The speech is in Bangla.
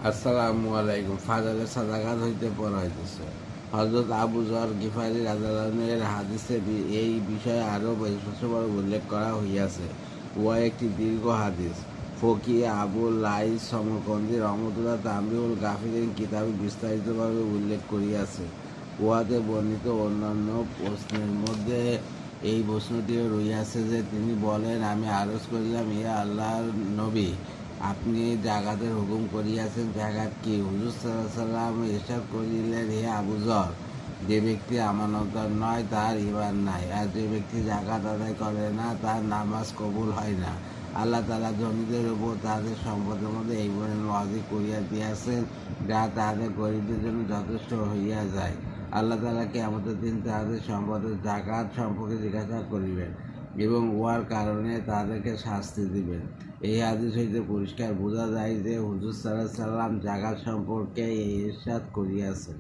আসসালামু আলাইকুম। ফাজলে সাদাকাত হইতে পড়া হইতেছে। হযরত আবু যর গিফারী রাদিয়াল্লাহু এর হাদিসে এই বিষয়ে আরও স্পষ্টভাবে উল্লেখ করা হইয়াছে। উহা একটি দীর্ঘ হাদিস। ফকিহ আবু লাইস সমরকন্দি রহমতুল্লাহ তানবীহুল গাফিরিন কিতাবে বিস্তারিতভাবে উল্লেখ করিয়াছে। উহাতে বর্ণিত অন্যান্য প্রশ্নের মধ্যে এই প্রশ্নটিও রহিয়াছে যে তিনি বলেন, আমি আরজ করিলাম, ইয়া আল্লাহর নবী, আপনি জাকাতের হুকুম করিয়াছেন, জাকাত কি? হুজুর সাল্লাল্লাহু আলাইহি ওয়াসাল্লাম ইরশাদ করিলেন, হে আবু যর, যে ব্যক্তি আমানতদার নয় তার ঈমান নাই, আর যে ব্যক্তি জাকাত আদায় করে না তার নামাজ কবুল হয় না। আল্লাহ তাআলা ধনীদের উপর তাদের সম্পদের মধ্যে এই পরিমাণ ওয়াজিব করিয়া দিয়াছেন, যা তাহাদের গরিবদের জন্য যথেষ্ট হইয়া যায়। আল্লাহ তাআলা কিয়ামতের দিন তাহাদের সম্পদের জাকাত সম্পর্কে জিজ্ঞাসা করিবেন এবং উহার কারণে তাদেরকে শাস্তি দিবেন। এই হাদিস হইতে পরিষ্কার বোঝা যায় যে হুজুর সাল্লাল্লাহু আলাইহি ওয়াসাল্লাম জাকাত সম্পর্কে এই ইরশাদ করিয়াছেন।